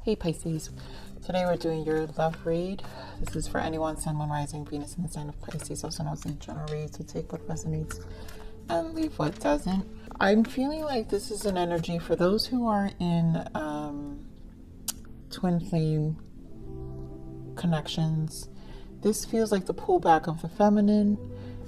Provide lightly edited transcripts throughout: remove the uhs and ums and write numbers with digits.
Hey Pisces, today we're doing your love read. This is for anyone, Sun, Moon, Rising, Venus in the sign of Pisces, also known as a general read, so take what resonates and leave what doesn't. I'm feeling like this is an energy for those who are in twin flame connections. This feels like the pullback of the feminine,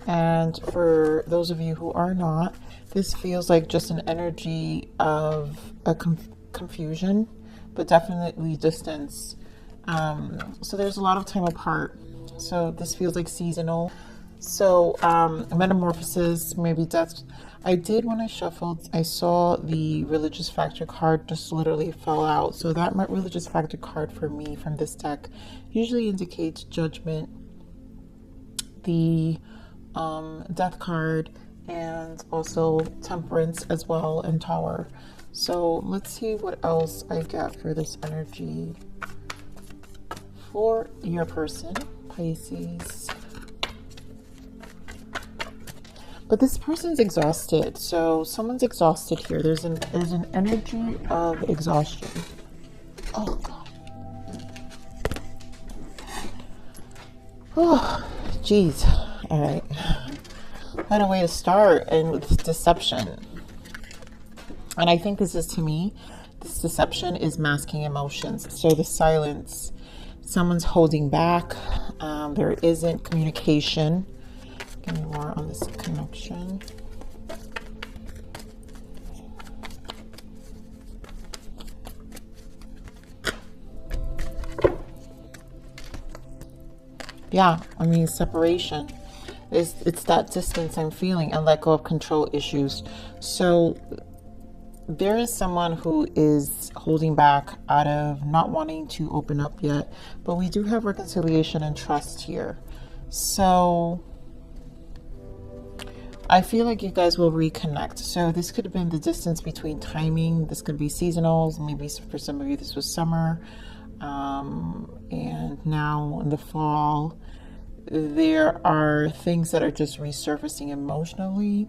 and for those of you who are not, this feels like just an energy of a confusion, but definitely distance. So there's a lot of time apart. So this feels like seasonal. So metamorphosis, maybe death. I did, when I shuffled, I saw the religious factor card just literally fell out. So that religious factor card for me from this deck usually indicates judgment. The death card, and also temperance as well, and tower. So let's see what else I get for this energy for your person, Pisces. But this person's exhausted. So someone's exhausted here. There's an energy of exhaustion. Oh God. Oh, geez. All right. What a way to start, and with deception. And I think this is, to me, this deception is masking emotions. So the silence, someone's holding back. There isn't communication. Give me more on this connection. Yeah, I mean, separation. It's that distance I'm feeling, and let go of control issues. So there is someone who is holding back out of not wanting to open up yet, but we do have reconciliation and trust here. So I feel like you guys will reconnect. So this could have been the distance between timing. This could be seasonals. Maybe for some of you this was summer, and now in the fall there are things that are just resurfacing emotionally,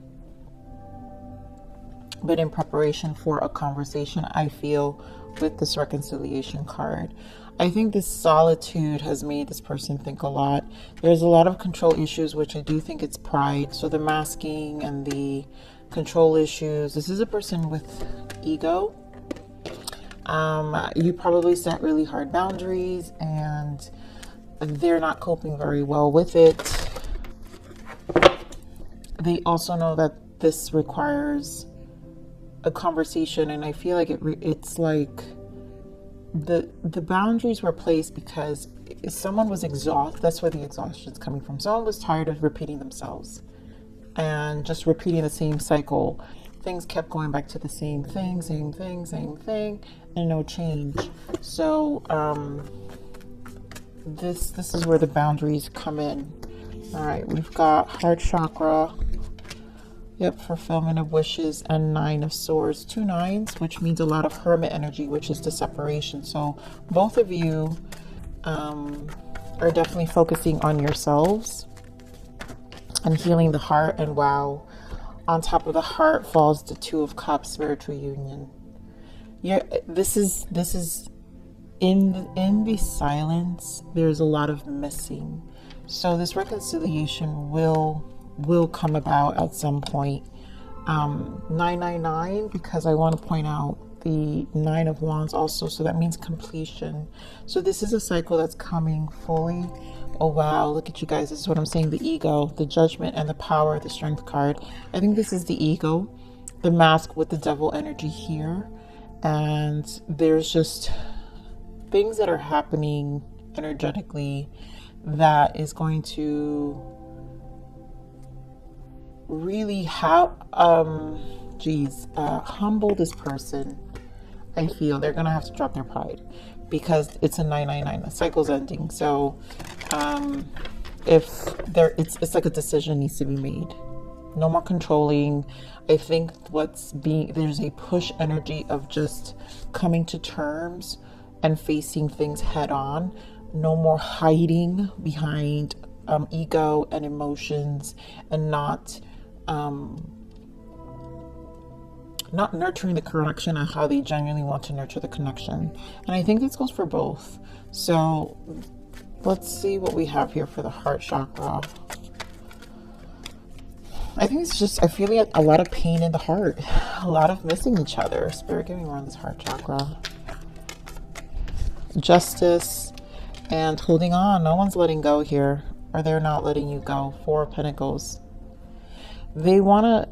but in preparation for a conversation, I feel, with this reconciliation card. I think this solitude has made this person think a lot. There's a lot of control issues, which I do think it's pride. So the masking and the control issues. This is a person with ego. You probably set really hard boundaries, and they're not coping very well with it. They also know that this requires a conversation, and I feel like it's like the boundaries were placed because someone was exhausted. That's where the exhaustion is coming from. Someone was tired of repeating themselves and just repeating the same cycle. Things kept going back to the same thing, and no change. So this is where the boundaries come in. All right, we've got heart chakra. Yep, fulfillment of wishes, and 9 of swords. 2 9s, which means a lot of hermit energy, which is the separation. So both of you are definitely focusing on yourselves and healing the heart. And wow, on top of the heart falls the 2 of cups, spiritual union. Yeah, this is in the silence. There's a lot of missing. So this reconciliation will come about at some point. 999, because I want to point out the 9 of wands also, so that means completion. So this is a cycle that's coming fully. Oh wow, look at you guys. This is what I'm saying. The ego, the judgment, and the power, the strength card. I think this is the ego, the mask with the devil energy here. And there's just things that are happening energetically that is going to really humble this person. I feel they're gonna have to drop their pride, because it's a 999. The cycle's ending. So if it's like a decision needs to be made. No more controlling. I think there's a push energy of just coming to terms and facing things head on. No more hiding behind ego and emotions, and not not nurturing the connection and how they genuinely want to nurture the connection. And I think this goes for both. So let's see what we have here for the heart chakra. I think it's just, I feel like a lot of pain in the heart, a lot of missing each other. Spirit, give me more on this heart chakra. Justice and holding on. No one's letting go here, or they're not letting you go. Four of Pentacles. They wanna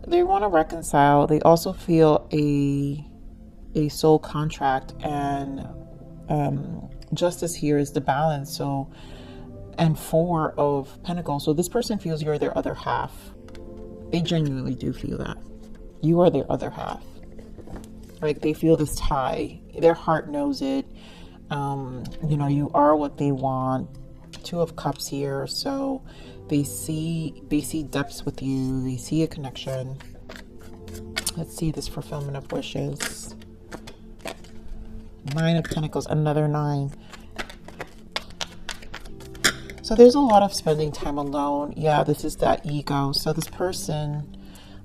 reconcile. They also feel a soul contract, and justice here is the balance. So, and Four of Pentacles. So this person feels you're their other half. They genuinely do feel that you are their other half. Like, they feel this tie. Their heart knows it. You know, you are what they want. Two of Cups here. So they see depths with you. They see a connection. Let's see this fulfillment of wishes. Nine of Pentacles, another 9. So there's a lot of spending time alone. Yeah, this is that ego. So this person,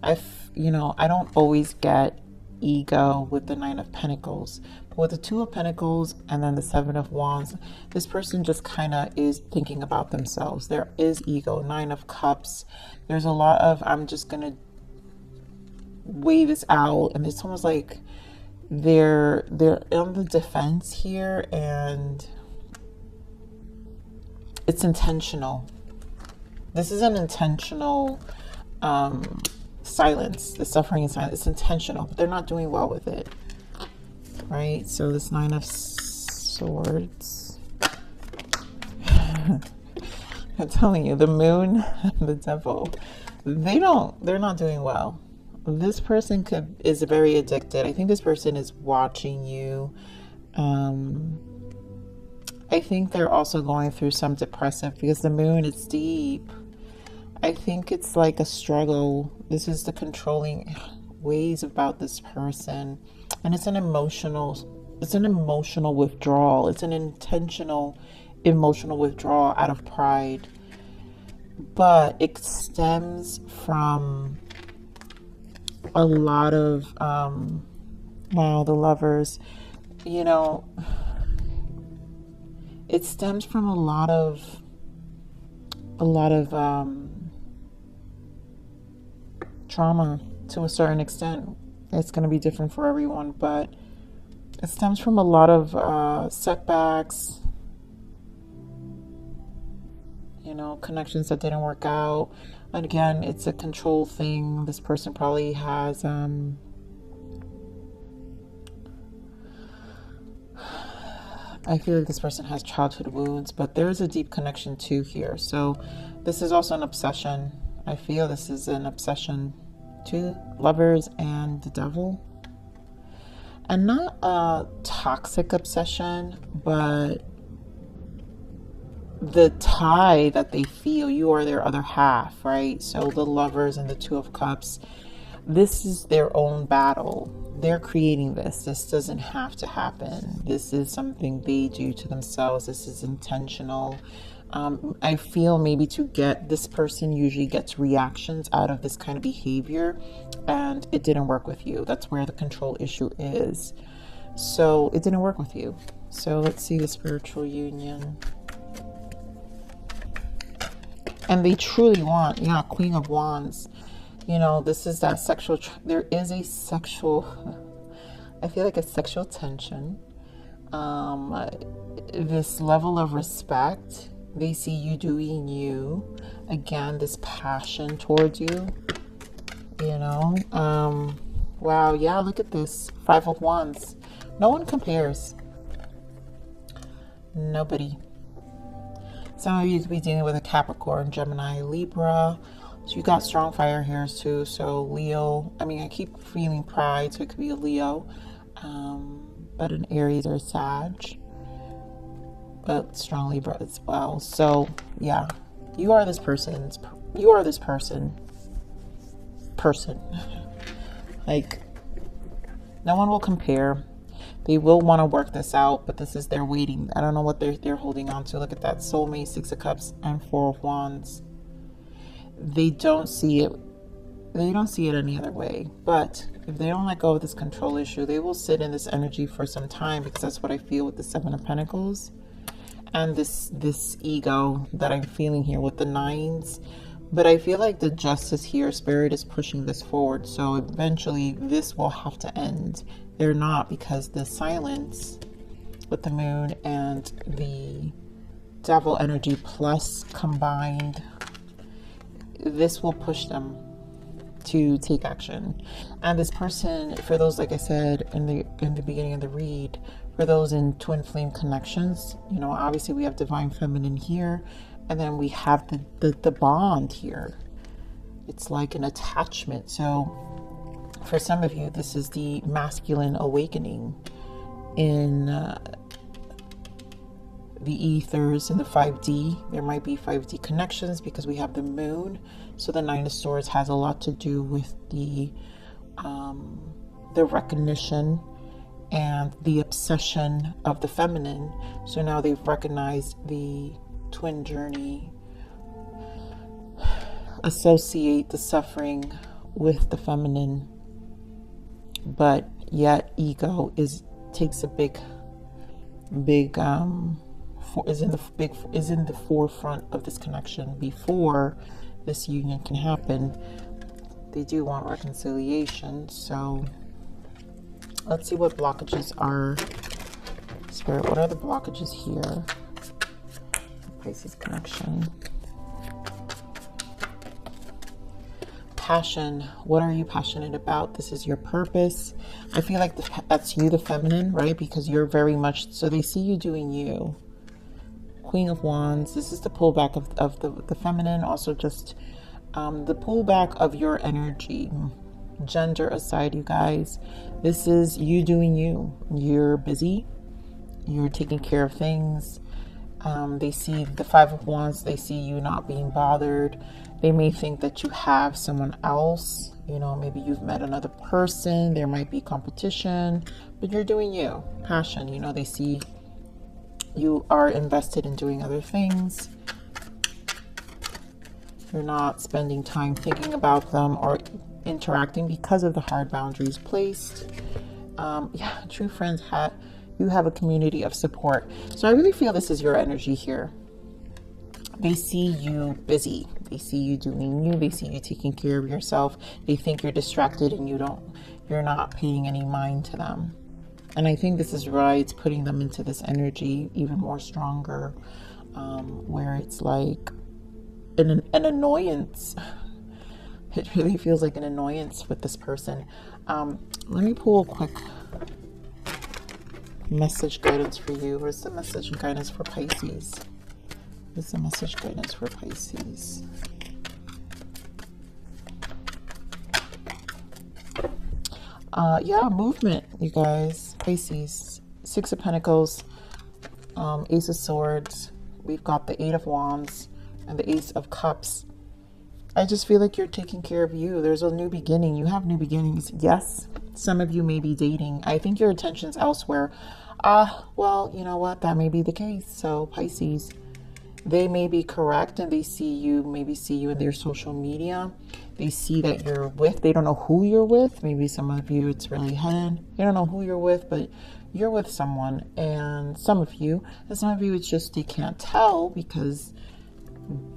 I don't always get ego with the Nine of Pentacles. But with the Two of Pentacles and then the Seven of Wands, this person just kind of is thinking about themselves. There is ego. Nine of Cups. There's a lot of, I'm just going to weigh this out. And it's almost like they're on the defense here, and it's intentional. This is an intentional silence. The suffering is silence. It's intentional, but they're not doing well with it. Right? So this Nine of Swords. I'm telling you, the Moon and the Devil, they're not doing well. This person is very addicted. I think this person is watching you. I think they're also going through some depressive, because the Moon is deep. I think it's like a struggle. This is the controlling ways about this person. And it's an emotional withdrawal. It's an intentional emotional withdrawal out of pride. But it stems from a lot of, wow, the Lovers, you know, it stems from a lot of trauma to a certain extent. It's going to be different for everyone, but it stems from a lot of setbacks, you know, connections that didn't work out. And again, it's a control thing. This person probably has I feel like this person has childhood wounds, but there's a deep connection too here. So this is also an obsession. I feel this is an obsession. Two Lovers and the Devil. And not a toxic obsession, but the tie that they feel, you are their other half, right? So the Lovers and the Two of Cups, this is their own battle. They're creating this. This doesn't have to happen. This is something they do to themselves. This is intentional. I feel maybe to get this person usually gets reactions out of this kind of behavior, and it didn't work with you. That's where the control issue is. So it didn't work with you. So let's see the spiritual union. And they truly want, yeah, Queen of Wands. You know, this is that sexual, there is a sexual, I feel like a sexual tension. This level of respect. They see you doing you. Again, this passion towards you. You know, wow, yeah, look at this. Five of Wands. No one compares. Nobody. Some of you could be dealing with a Capricorn, Gemini, Libra. So you got strong fire here too. So Leo, I mean, I keep feeling pride, so it could be a Leo. But an Aries or Sag. But strong Libra as well. So yeah, you are this person. Like, no one will compare. They will want to work this out, but this is their waiting. I don't know what they're holding on to. Look at that. Soulmate, Six of Cups, and Four of Wands. They don't see it. They don't see it any other way. But If they don't let go of this control issue, they will sit in this energy for some time, because that's what I feel with the Seven of Pentacles and this ego that I'm feeling here with the nines. But I feel like the justice here, Spirit is pushing this forward. So eventually this will have to end. They're not, because the silence with the moon and the devil energy plus combined, this will push them to take action. And this person, for those, like I said in the beginning of the read, for those in twin flame connections, you know, obviously we have divine feminine here, and then we have the bond here. It's like an attachment. So for some of you, this is the masculine awakening in the ethers in the 5D. There might be 5D connections because we have the moon. So the Nine of Swords has a lot to do with the recognition and the obsession of the feminine. So now they've recognized the twin journey, associate the suffering with the feminine, but yet ego takes a big is in the forefront of this connection. Before this union can happen, they do want reconciliation. So let's see what blockages are. Spirit, what are the blockages here? Pisces connection. Passion. What are you passionate about? This is your purpose. I feel like that's you, the feminine, right? Because you're very much, so they see you doing you. Queen of Wands. This is the pullback of the feminine. Also just the pullback of your energy. Gender aside, you guys. This is you doing you. You're busy. You're taking care of things. They see the Five of Wands. They see you not being bothered. They may think that you have someone else. You know, maybe you've met another person. There might be competition, but you're doing you. Passion. You know, they see you are invested in doing other things. You're not spending time thinking about them or interacting because of the hard boundaries placed. Yeah, true friends you have a community of support. So I really feel this is your energy here. They see you busy. They see you doing you. They see you taking care of yourself. They think you're distracted and you're not paying any mind to them. And I think this is right. It's putting them into this energy even more stronger, where it's like an annoyance. It really feels like an annoyance with this person. Let me pull a quick message guidance for you. Where's the message guidance for Pisces? Where's the message guidance for Pisces? Yeah, movement, you guys. Pisces, Six of Pentacles, Ace of Swords. We've got the Eight of Wands and the Ace of Cups. I just feel like you're taking care of you. There's a new beginning. You have new beginnings. Yes, some of you may be dating. I think your attention's elsewhere. Well, you know what? That may be the case. So Pisces, they may be correct, and they maybe see you in their social media. They see that you're with, they don't know who you're with. Maybe some of you, it's really hidden. They don't know who you're with, but you're with someone. And some of you, it's just they can't tell because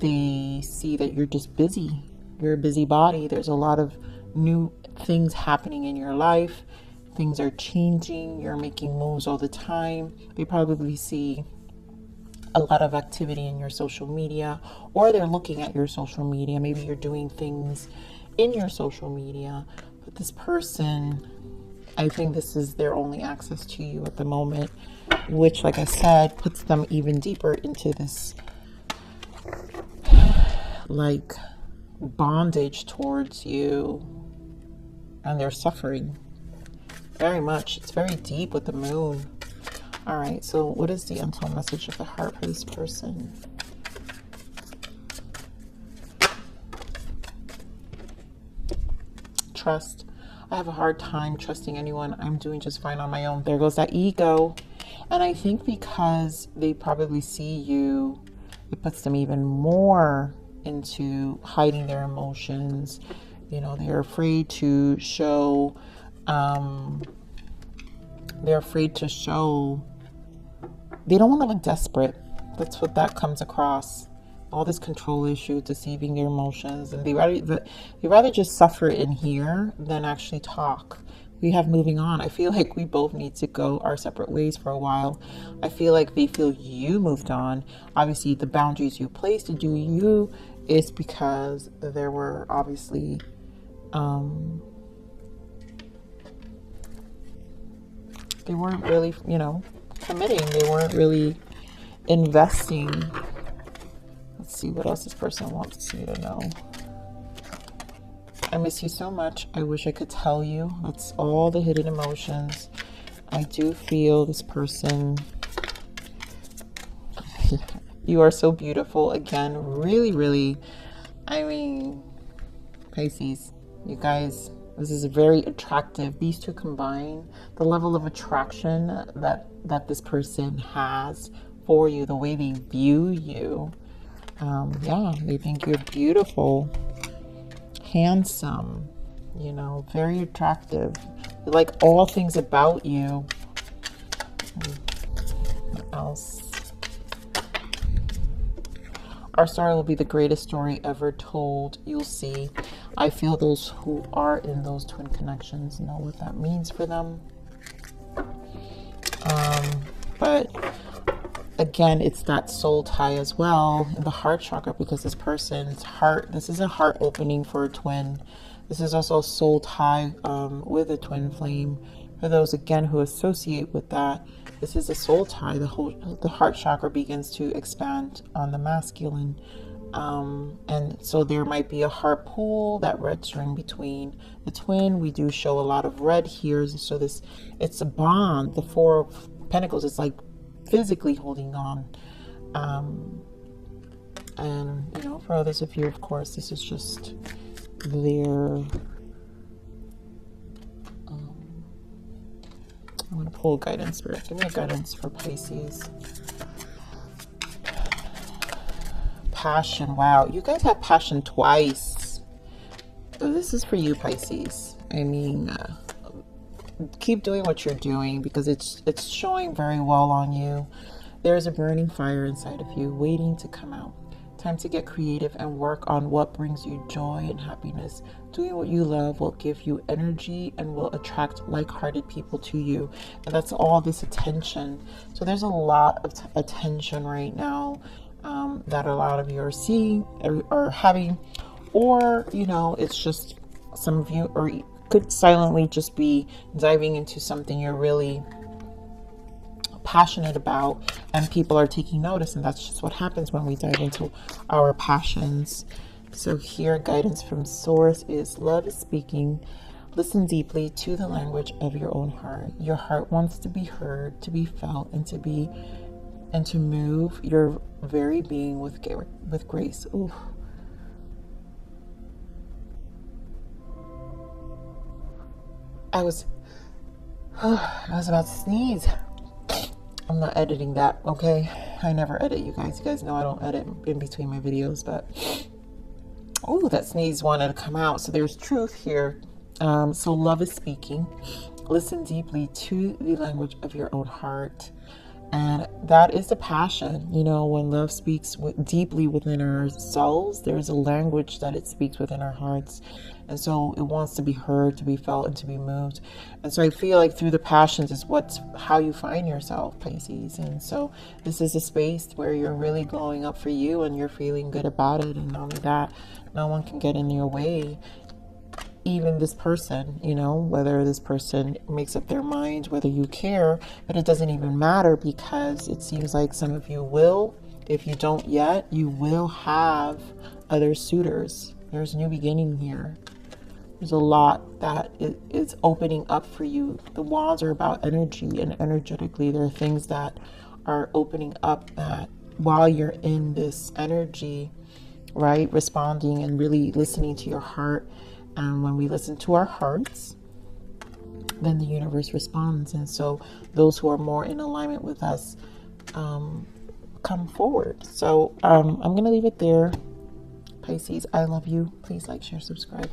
they see that you're just busy. You're a busybody. There's a lot of new things happening in your life. Things are changing. You're making moves all the time. They probably see a lot of activity in your social media, or they're looking at your social media. Maybe you're doing things in your social media, but this person, I think this is their only access to you at the moment, which, like I said, puts them even deeper into this like bondage towards you, and they're suffering very much. It's very deep with the moon. All right, so what is the untold message of the heart for this person? Trust. I have a hard time trusting anyone. I'm doing just fine on my own. There goes that ego. And I think because they probably see you, it puts them even more into hiding their emotions, You know, they're afraid to show, they're afraid to show, they don't want to look desperate. That's what that comes across. All this control issue, deceiving their emotions, and they rather just suffer in here than actually talk. We have moving on. I feel like we both need to go our separate ways for a while. I feel like they feel you moved on. Obviously, the boundaries you placed to do you is because there were obviously they weren't really, you know, committing. They weren't really investing. Let's see what else this person wants you to know. I miss you so much. I wish I could tell you. That's all the hidden emotions. I do feel this person. You are so beautiful. Again, really, really. I mean, Pisces, you guys, this is very attractive. These two combine, the level of attraction that this person has for you, the way they view you. Yeah, they think you're beautiful, handsome, you know, very attractive. They like all things about you. What else? Our story will be the greatest story ever told. You'll see. I feel those who are in those twin connections know what that means for them. But again, it's that soul tie as well in the heart chakra, because this person's heart, this is a heart opening for a twin. This is also a soul tie with a twin flame. For those, again, who associate with that, this is a soul tie. The heart chakra begins to expand on the masculine. And so there might be a heart pool, that red string between the twin. We do show a lot of red here. So it's a bond. The Four of Pentacles is like physically holding on. And, you know, for others of you, of course, this is just their... I'm going to pull guidance, Spirit. Give me a guidance for Pisces. Passion. Wow, you guys have passion twice. So this is for you, Pisces. I mean, keep doing what you're doing, because it's showing very well on you. There's a burning fire inside of you waiting to come out. Time to get creative and work on what brings you joy and happiness. Doing what you love will give you energy and will attract like-hearted people to you. And that's all this attention. So there's a lot of attention right now that a lot of you are seeing or having, or, you know, it's just some of you, or could silently just be diving into something you're really passionate about, and people are taking notice, and that's just what happens when we dive into our passions. So here, guidance from source is: love is speaking. Listen deeply to the language of your own heart. Your heart wants to be heard, to be felt, and to move your very being with grace. Ooh. I was about to sneeze. I'm not editing that, okay? I never edit, you guys. You guys know I don't edit in between my videos, but oh, that sneeze wanted to come out. So there's truth here. So love is speaking. Listen deeply to the language of your own heart. And that is the passion. You know, when love speaks deeply within our souls, there's a language that it speaks within our hearts. And so it wants to be heard, to be felt, and to be moved. And so I feel like through the passions is how you find yourself, Pisces. And so this is a space where you're really glowing up for you and you're feeling good about it. And not only that, no one can get in your way. Even this person, you know, whether this person makes up their mind, whether you care, but it doesn't even matter, because it seems like some of you will, if you don't yet, you will have other suitors. There's a new beginning here. There's a lot that is opening up for you. The wands are about energy, and energetically there are things that are opening up that while you're in this energy, right, responding and really listening to your heart. And when we listen to our hearts, then the universe responds. And so those who are more in alignment with us come forward. So I'm going to leave it there. Pisces, I love you. Please like, share, subscribe.